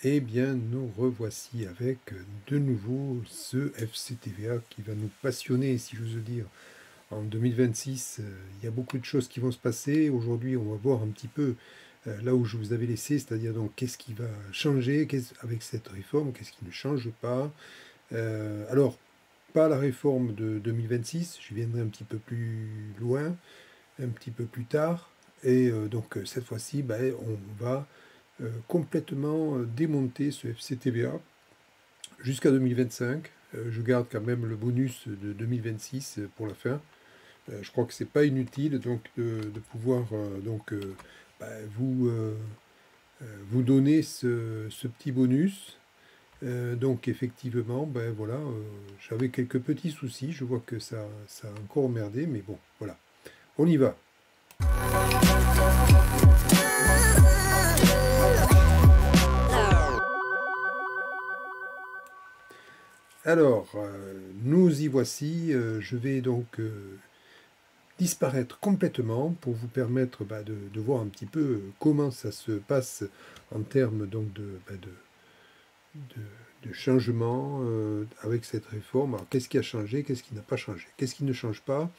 Eh bien, nous revoici avec de nouveau ce FCTVA qui va nous passionner, si j'ose dire. En 2026, il y a beaucoup de choses qui vont se passer. Aujourd'hui, on va voir un petit peu là où je vous avais laissé, c'est-à-dire donc qu'est-ce qui va changer avec cette réforme, qu'est-ce qui ne change pas. Alors, pas la réforme de 2026, je viendrai un petit peu plus loin, un petit peu plus tard. Et donc, cette fois-ci, ben, on va complètement démonter ce FCTVA jusqu'à 2025. Je garde quand même le bonus de 2026 pour la fin. Je crois que c'est pas inutile donc de pouvoir bah, vous donner ce petit bonus. Donc effectivement, ben voilà, j'avais quelques petits soucis. Je vois que ça a encore merdé, mais bon, voilà. On y va. Alors, nous y voici. Je vais donc disparaître complètement pour vous permettre bah, de voir un petit peu comment ça se passe en termes donc de changement avec cette réforme. Alors, qu'est-ce qui a changé, qu'est-ce qui n'a pas changé? Qu'est-ce qui ne change pas?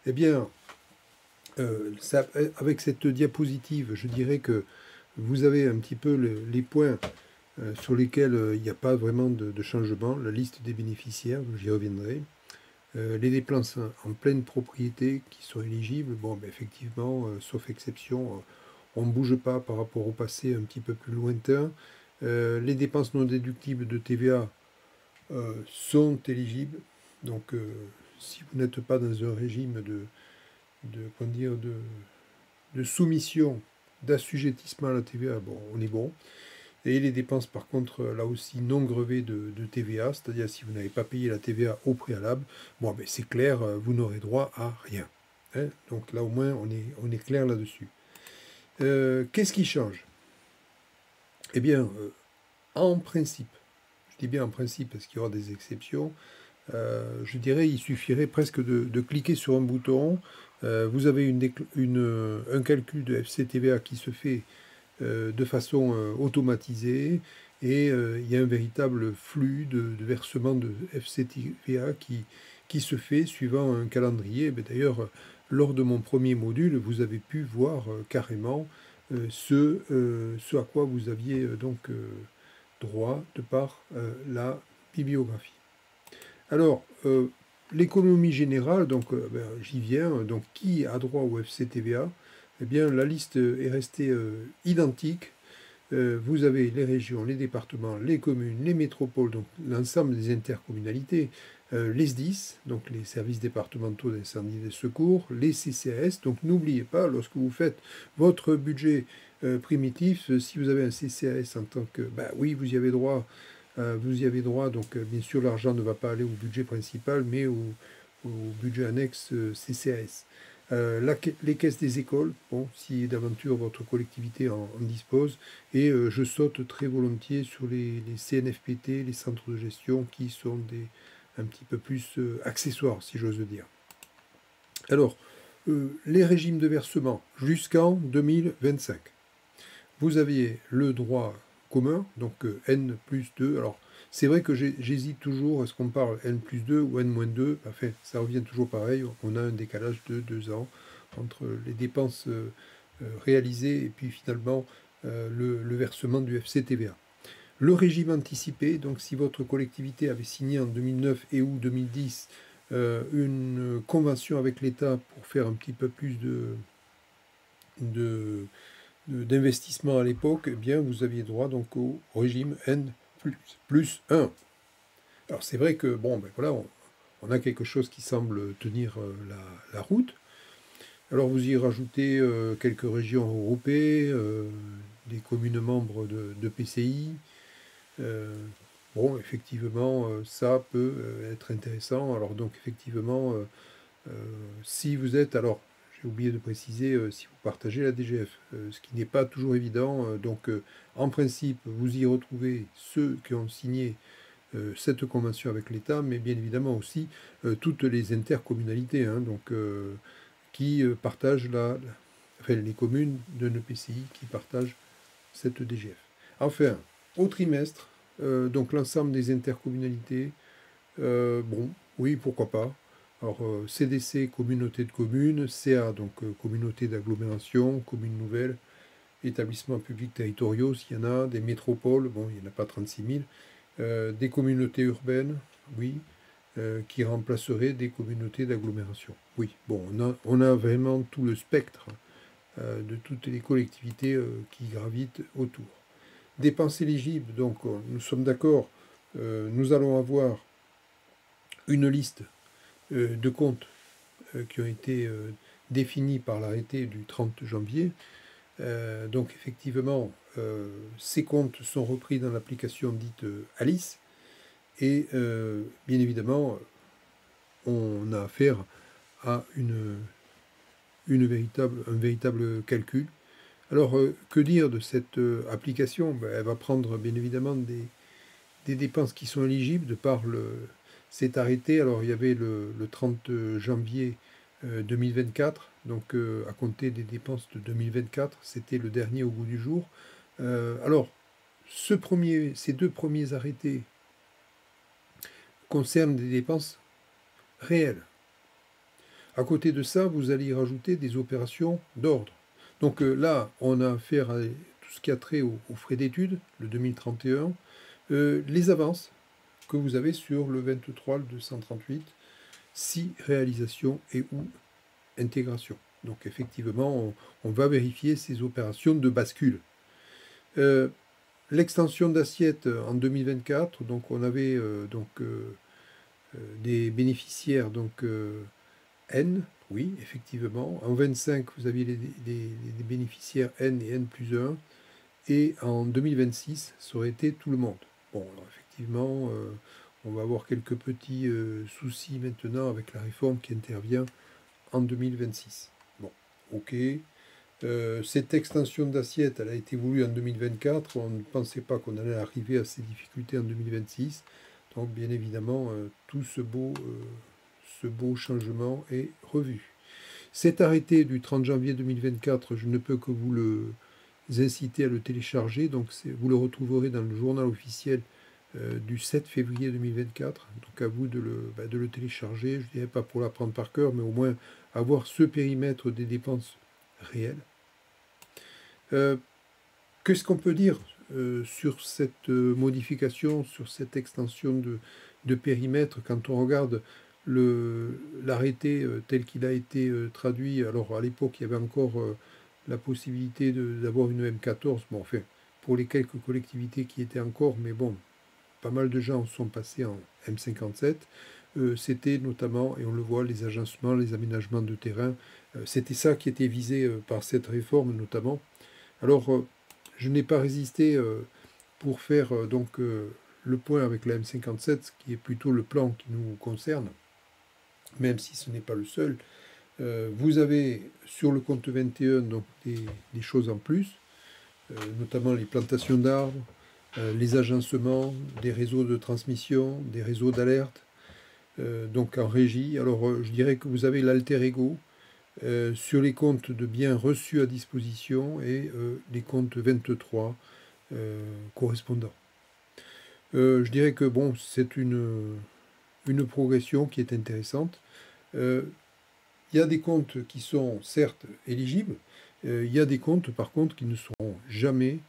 Eh bien, avec cette diapositive, je dirais que vous avez un petit peu les points sur lesquels il n'y a pas vraiment de changement, la liste des bénéficiaires, j'y reviendrai. Les dépenses en pleine propriété qui sont éligibles, bon, ben, effectivement, sauf exception, on ne bouge pas par rapport au passé un petit peu plus lointain. Les dépenses non déductibles de TVA sont éligibles. Donc, si vous n'êtes pas dans un régime comment dire, de soumission, d'assujettissement à la TVA, bon, on est bon. Et les dépenses, par contre, là aussi, non grevées de TVA, c'est-à-dire si vous n'avez pas payé la TVA au préalable, bon, ben, c'est clair, vous n'aurez droit à rien. Hein. Donc là, au moins, on est clair là-dessus. Qu'est-ce qui change? Eh bien, en principe, je dis bien en principe parce qu'il y aura des exceptions, je dirais il suffirait presque de cliquer sur un bouton. Vous avez un calcul de FCTVA qui se fait de façon automatisée et il y a un véritable flux de versement de FCTVA qui se fait suivant un calendrier. D'ailleurs, lors de mon premier module, vous avez pu voir carrément ce à quoi vous aviez droit de par la bibliographie. Alors, l'économie générale, donc ben, j'y viens, donc qui a droit au FCTVA? Eh bien, la liste est restée identique. Vous avez les régions, les départements, les communes, les métropoles, donc l'ensemble des intercommunalités, les SDIS, donc les services départementaux d'incendie et de secours, les CCAS. Donc n'oubliez pas, lorsque vous faites votre budget primitif, si vous avez un CCAS en tant que... Bah oui, vous y avez droit. Vous y avez droit, donc bien sûr l'argent ne va pas aller au budget principal, mais au budget annexe CCAS. Les caisses des écoles, bon, si d'aventure votre collectivité en dispose, et je saute très volontiers sur les CNFPT, les centres de gestion, qui sont un petit peu plus accessoires, si j'ose dire. Alors, les régimes de versement jusqu'en 2025. Vous aviez le droit commun, donc N plus 2. Alors, c'est vrai que j'hésite toujours, est-ce qu'on parle N plus 2 ou N-2? Enfin, ça revient toujours pareil, on a un décalage de 2 ans entre les dépenses réalisées et puis finalement le versement du FCTVA. Le régime anticipé, donc si votre collectivité avait signé en 2009 et ou 2010 une convention avec l'État pour faire un petit peu plus d'investissement à l'époque, eh bien vous aviez droit donc au régime N plus 1. Alors c'est vrai que bon, ben voilà, on a quelque chose qui semble tenir la route. Alors vous y rajoutez quelques régions regroupées, des communes membres de PCI. Bon, effectivement, ça peut être intéressant. Alors donc effectivement, si vous êtes, alors j'ai oublié de préciser si vous partagez la DGF, ce qui n'est pas toujours évident. Donc en principe, vous y retrouvez ceux qui ont signé cette convention avec l'État, mais bien évidemment aussi toutes les intercommunalités, hein, donc, qui partagent enfin, les communes d'un EPCI qui partagent cette DGF. Enfin, au trimestre, donc l'ensemble des intercommunalités, bon, oui, pourquoi pas. Alors, CDC, communauté de communes, CA, donc communauté d'agglomération, commune nouvelle, établissements publics territoriaux, s'il y en a, des métropoles, bon, il n'y en a pas 36 000, des communautés urbaines, oui, qui remplaceraient des communautés d'agglomération. Oui, bon, on a vraiment tout le spectre de toutes les collectivités qui gravitent autour. Dépenses éligibles, donc nous sommes d'accord, nous allons avoir une liste de comptes qui ont été définis par l'arrêté du 30 janvier. Donc effectivement, ces comptes sont repris dans l'application dite Alice, et bien évidemment, on a affaire à un véritable calcul. Alors, que dire de cette application? Ben, elle va prendre bien évidemment des dépenses qui sont éligibles de par cet arrêté. Alors, il y avait le 30 janvier 2024, donc à compter des dépenses de 2024, c'était le dernier au bout du jour. Alors, ces deux premiers arrêtés concernent des dépenses réelles. À côté de ça, vous allez y rajouter des opérations d'ordre. Donc là, on a affaire à tout ce qui a trait aux frais d'études, le 2031, les avances que vous avez sur le 23, le 238, si réalisation et ou intégration. Donc effectivement, on va vérifier ces opérations de bascule. L'extension d'assiette en 2024, donc on avait des bénéficiaires donc N, oui, effectivement. En 25, vous aviez les bénéficiaires N et N plus 1. Et en 2026, ça aurait été tout le monde. Bon, alors effectivement, on va avoir quelques petits soucis maintenant avec la réforme qui intervient en 2026. Bon, ok. Cette extension d'assiette, elle a été voulue en 2024. On ne pensait pas qu'on allait arriver à ces difficultés en 2026. Donc, bien évidemment, tout ce beau changement est revu. Cet arrêté du 30 janvier 2024, je ne peux que vous inciter à le télécharger. Donc, vous le retrouverez dans le journal officiel du 7 février 2024. Donc, à vous de le télécharger. Je ne dirais pas pour l'apprendre par cœur, mais au moins avoir ce périmètre des dépenses réelles. Qu'est-ce qu'on peut dire sur cette modification, sur cette extension de périmètre quand on regarde l'arrêté tel qu'il a été traduit? Alors à l'époque, il y avait encore la possibilité d'avoir une M14, bon, enfin, pour les quelques collectivités qui étaient encore, mais bon, pas mal de gens sont passés en M57. C'était notamment, et on le voit, les agencements, les aménagements de terrain. C'était ça qui était visé par cette réforme notamment. Alors, je n'ai pas résisté pour faire le point avec la M57, qui est plutôt le plan qui nous concerne, même si ce n'est pas le seul. Vous avez sur le compte 21 donc, des choses en plus, notamment les plantations d'arbres, les agencements, des réseaux de transmission, des réseaux d'alerte, donc en régie. Alors, je dirais que vous avez l'alter ego, sur les comptes de biens reçus à disposition et les comptes 23 correspondants. Je dirais que bon, c'est une progression qui est intéressante. Il y a des comptes qui sont certes éligibles, il y a des comptes par contre qui ne seront jamais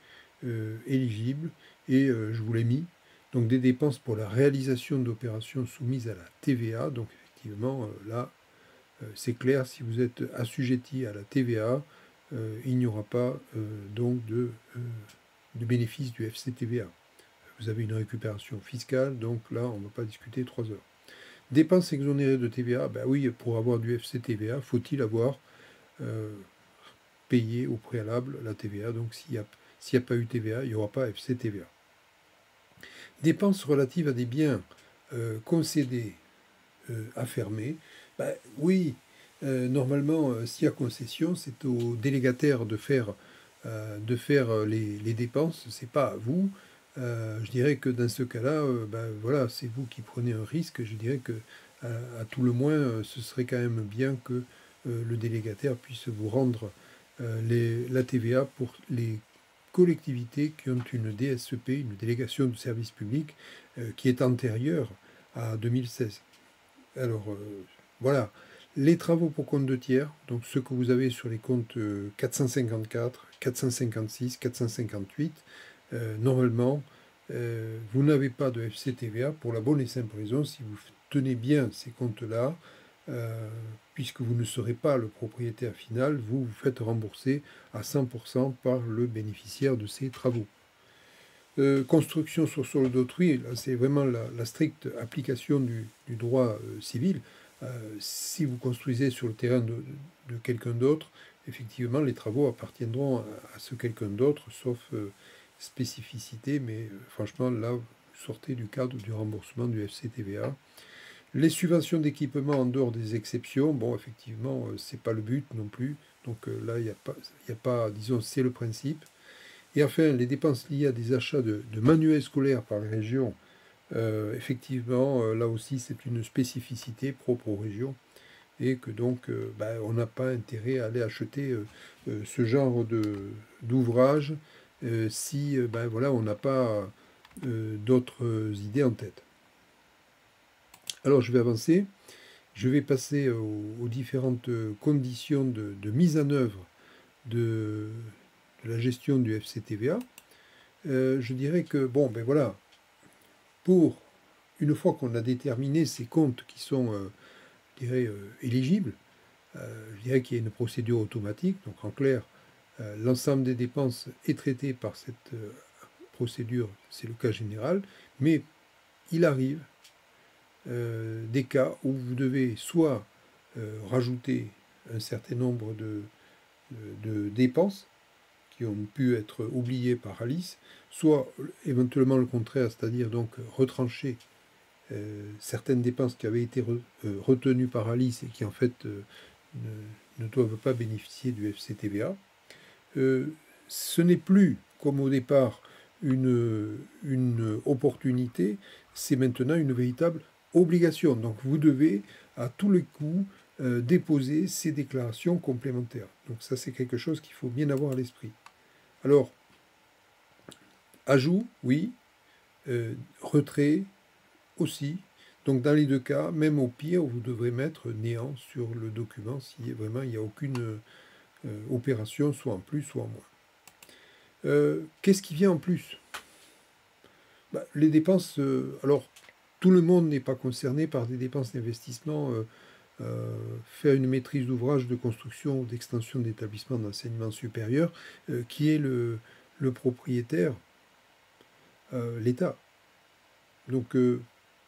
éligibles, et je vous l'ai mis. Donc des dépenses pour la réalisation d'opérations soumises à la TVA. Donc effectivement, là, c'est clair, si vous êtes assujetti à la TVA, il n'y aura pas donc de bénéfice du FCTVA. Vous avez une récupération fiscale, donc là, on ne va pas discuter 3 heures. Dépenses exonérées de TVA, ben oui, pour avoir du FCTVA, faut-il avoir payé au préalable la TVA. Donc s'il n'y a pas eu TVA, il n'y aura pas FCTVA. Dépenses relatives à des biens concédés à fermer, ben oui, normalement, s'il y a concession, c'est au délégataire de faire les dépenses, c'est pas à vous. Je dirais que dans ce cas-là, ben voilà, c'est vous qui prenez un risque. Je dirais que à tout le moins, ce serait quand même bien que le délégataire puisse vous rendre la TVA pour les collectivités qui ont une DSEP, une délégation de service public, qui est antérieure à 2016. Alors, voilà, les travaux pour compte de tiers, donc ceux que vous avez sur les comptes 454, 456, 458, normalement, vous n'avez pas de FCTVA pour la bonne et simple raison, si vous tenez bien ces comptes-là, puisque vous ne serez pas le propriétaire final, vous vous faites rembourser à 100% par le bénéficiaire de ces travaux. Construction sur sol d'autrui, c'est vraiment la stricte application du droit civil. Si vous construisez sur le terrain de quelqu'un d'autre, effectivement, les travaux appartiendront à ce quelqu'un d'autre, sauf spécificité, mais franchement, là, vous sortez du cadre du remboursement du FCTVA. Les subventions d'équipement en dehors des exceptions, bon, effectivement, c'est pas le but non plus. Donc là, il n'y a pas, disons, c'est le principe. Et enfin, les dépenses liées à des achats de manuels scolaires par les régions, effectivement, là aussi, c'est une spécificité propre aux régions. Et que donc, on n'a pas intérêt à aller acheter ce genre d'ouvrage si voilà, on n'a pas d'autres idées en tête. Alors, je vais avancer. Je vais passer aux différentes conditions de mise en œuvre de la gestion du FCTVA. Je dirais que, bon, ben voilà, pour une fois qu'on a déterminé ces comptes qui sont, je dirais, éligibles, je dirais qu'il y a une procédure automatique. Donc, en clair, l'ensemble des dépenses est traité par cette procédure, c'est le cas général, mais il arrive des cas où vous devez soit rajouter un certain nombre de dépenses qui ont pu être oubliées par Alice, soit éventuellement le contraire, c'est-à-dire donc retrancher certaines dépenses qui avaient été retenues par Alice et qui en fait ne doivent pas bénéficier du FCTVA. Ce n'est plus, comme au départ, une opportunité, c'est maintenant une véritable obligation. Donc vous devez à tous les coups déposer ces déclarations complémentaires. Donc ça c'est quelque chose qu'il faut bien avoir à l'esprit. Alors, ajout, oui, retrait aussi. Donc dans les deux cas, même au pire, vous devrez mettre néant sur le document si vraiment il n'y a aucune opération, soit en plus, soit en moins. Qu'est-ce qui vient en plus? Les dépenses, alors tout le monde n'est pas concerné par des dépenses d'investissement. Faire une maîtrise d'ouvrage de construction ou d'extension d'établissement d'enseignement supérieur, qui est le propriétaire, l'État. Donc,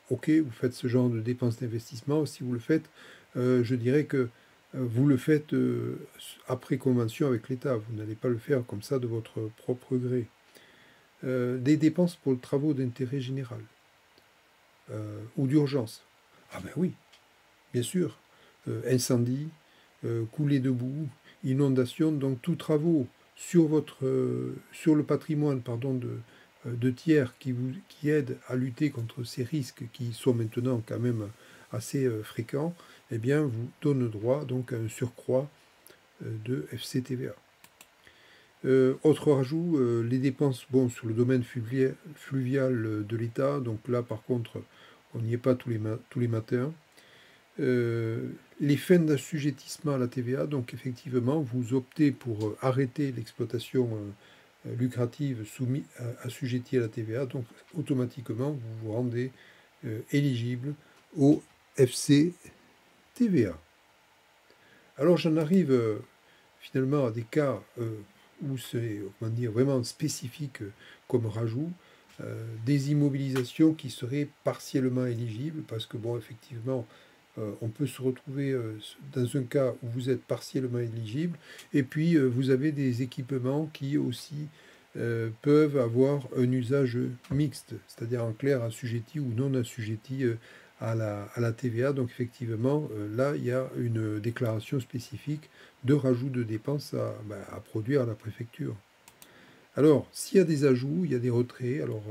ok, vous faites ce genre de dépenses d'investissement. Si vous le faites, je dirais que vous le faites après convention avec l'État. Vous n'allez pas le faire comme ça de votre propre gré. Des dépenses pour les travaux d'intérêt général ou d'urgence. Ah ben oui, bien sûr. Incendie, coulée de boue, inondation, donc tous travaux sur le patrimoine de tiers qui aident à lutter contre ces risques qui sont maintenant quand même assez fréquents, eh bien vous donne droit donc à un surcroît de FCTVA. Autre rajout, les dépenses sur le domaine fluvial de l'État, donc là par contre on n'y est pas tous les matins. Les fins d'assujettissement à la TVA, donc effectivement, vous optez pour arrêter l'exploitation lucrative assujettie à la TVA, donc automatiquement, vous vous rendez éligible au FCTVA. Alors j'en arrive finalement à des cas où c'est vraiment spécifique comme rajout, des immobilisations qui seraient partiellement éligibles, parce que bon, effectivement, on peut se retrouver dans un cas où vous êtes partiellement éligible, et puis vous avez des équipements qui aussi peuvent avoir un usage mixte, c'est-à-dire en clair assujetti ou non assujetti à la TVA. Donc effectivement, là, il y a une déclaration spécifique de rajout de dépenses à produire à la préfecture. Alors, s'il y a des ajouts, il y a des retraits. Alors,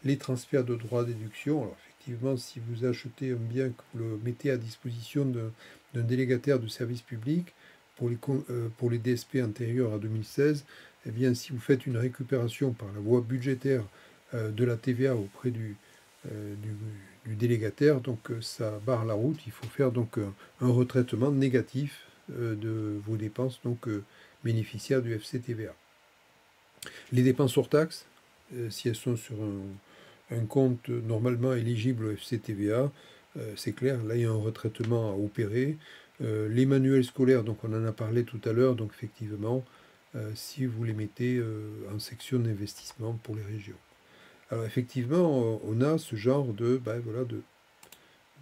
les transferts de droits à déduction. Alors, effectivement, si vous achetez un bien que vous le mettez à disposition d'un délégataire de service public pour les DSP antérieurs à 2016, eh bien, si vous faites une récupération par la voie budgétaire de la TVA auprès du délégataire, donc ça barre la route. Il faut faire donc un retraitement négatif de vos dépenses donc bénéficiaires du FCTVA. Les dépenses hors taxes, si elles sont sur un compte normalement éligible au FCTVA, c'est clair, là il y a un retraitement à opérer. Les manuels scolaires, donc on en a parlé tout à l'heure, donc effectivement, si vous les mettez en section d'investissement pour les régions. Alors effectivement, on a ce genre voilà,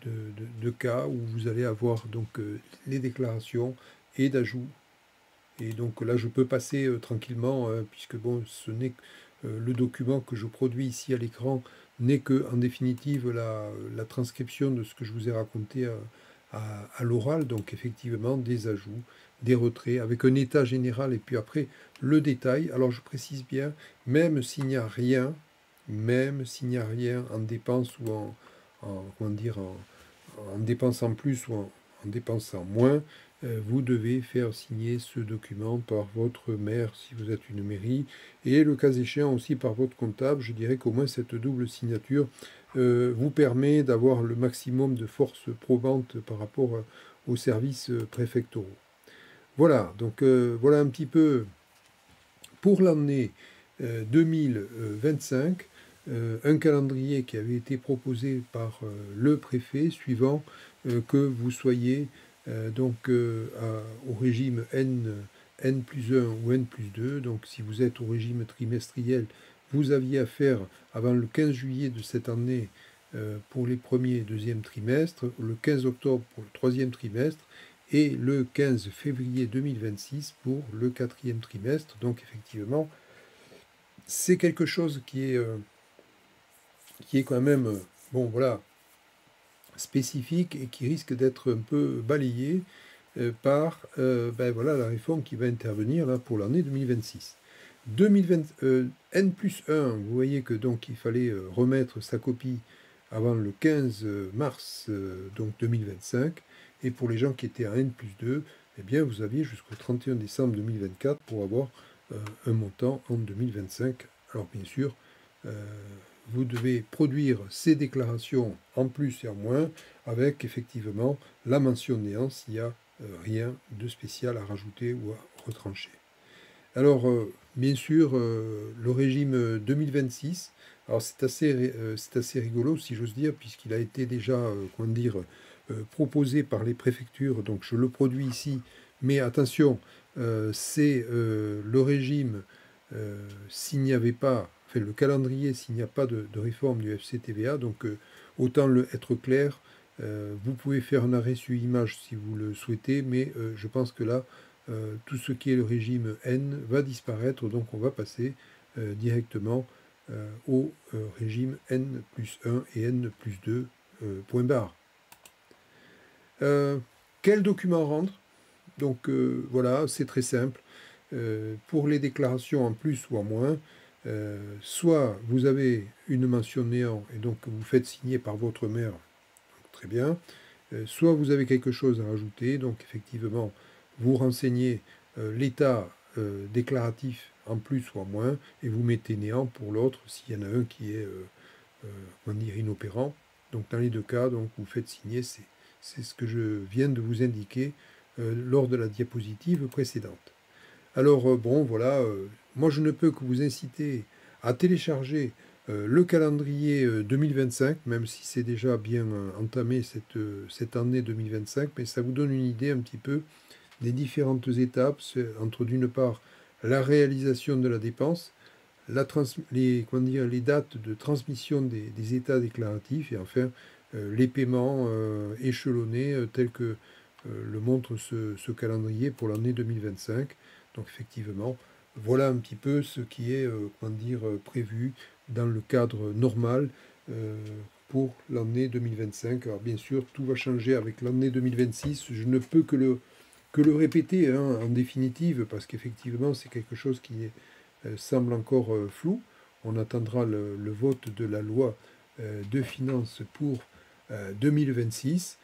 de cas où vous allez avoir donc les déclarations et d'ajouts. Et donc là, je peux passer tranquillement, puisque bon, ce n'est le document que je produis ici à l'écran n'est que, en définitive, la transcription de ce que je vous ai raconté à l'oral. Donc effectivement, des ajouts, des retraits, avec un état général et puis après le détail. Alors je précise bien, même s'il n'y a rien, en dépenses ou comment dire, en dépensant plus ou en dépensant moins, vous devez faire signer ce document par votre maire si vous êtes une mairie, et le cas échéant aussi par votre comptable. Je dirais qu'au moins cette double signature vous permet d'avoir le maximum de force probante par rapport aux services préfectoraux. Voilà, donc voilà un petit peu pour l'année 2025, un calendrier qui avait été proposé par le préfet, suivant que vous soyez au régime N plus 1 ou N plus 2. Donc si vous êtes au régime trimestriel, vous aviez à faire avant le 15 juillet de cette année pour les premiers et deuxièmes trimestres, le 15 octobre pour le troisième trimestre, et le 15 février 2026 pour le quatrième trimestre. Donc effectivement, c'est quelque chose qui est quand même, bon voilà, spécifique et qui risque d'être un peu balayé par voilà, la réforme qui va intervenir là, pour l'année 2026. 2020, N plus 1, vous voyez que donc il fallait remettre sa copie avant le 15 mars donc 2025, et pour les gens qui étaient à N plus 2, eh bien vous aviez jusqu'au 31 décembre 2024 pour avoir un montant en 2025. Alors bien sûr, vous devez produire ces déclarations en plus et en moins, avec effectivement la mention néant s'il n'y a rien de spécial à rajouter ou à retrancher. Alors, bien sûr, le régime 2026, alors c'est assez rigolo, si j'ose dire, puisqu'il a été déjà, comment dire, proposé par les préfectures, donc je le produis ici, mais attention, c'est le régime s'il n'y avait pas, enfin le calendrier, s'il n'y a pas de réforme du FCTVA, donc autant être clair, vous pouvez faire un arrêt sur image si vous le souhaitez, mais je pense que là, tout ce qui est le régime N va disparaître, donc on va passer directement au régime N plus 1 et N plus 2, point barre. Quel document rendre? Donc voilà, c'est très simple. Pour les déclarations en plus ou en moins, soit vous avez une mention néant et donc vous faites signer par votre maire, très bien, soit vous avez quelque chose à rajouter, donc effectivement vous renseignez l'état déclaratif en plus ou en moins et vous mettez néant pour l'autre s'il y en a un qui est comment dire, inopérant. Donc dans les deux cas, donc, vous faites signer, c'est ce que je viens de vous indiquer lors de la diapositive précédente. Alors bon, voilà, moi je ne peux que vous inciter à télécharger le calendrier 2025, même si c'est déjà bien entamé cette année 2025, mais ça vous donne une idée un petit peu des différentes étapes entre d'une part la réalisation de la dépense, les dates de transmission des états déclaratifs et enfin les paiements échelonnés tels que le montre ce calendrier pour l'année 2025. Donc effectivement, voilà un petit peu ce qui est prévu dans le cadre normal pour l'année 2025. Alors bien sûr, tout va changer avec l'année 2026. Je ne peux que le répéter hein, en définitive, parce qu'effectivement, c'est quelque chose qui semble encore flou. On attendra le vote de la loi de finances pour 2026.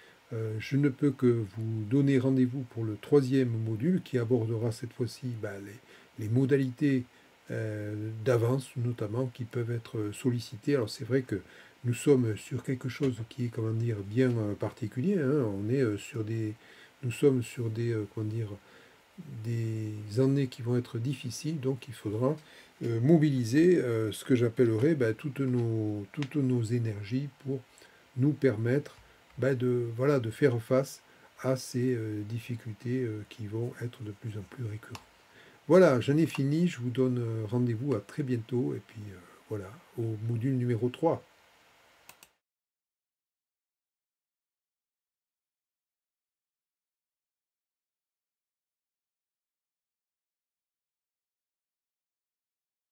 Je ne peux que vous donner rendez-vous pour le troisième module qui abordera cette fois-ci les modalités d'avance notamment qui peuvent être sollicitées. Alors c'est vrai que nous sommes sur quelque chose qui est, comment dire, bien particulier, hein. Nous sommes sur des, comment dire, des années qui vont être difficiles, donc il faudra mobiliser ce que j'appellerais toutes nos énergies pour nous permettre voilà, de faire face à ces difficultés qui vont être de plus en plus récurrentes. Voilà, j'en ai fini, je vous donne rendez-vous à très bientôt, et puis voilà, au module numéro 3.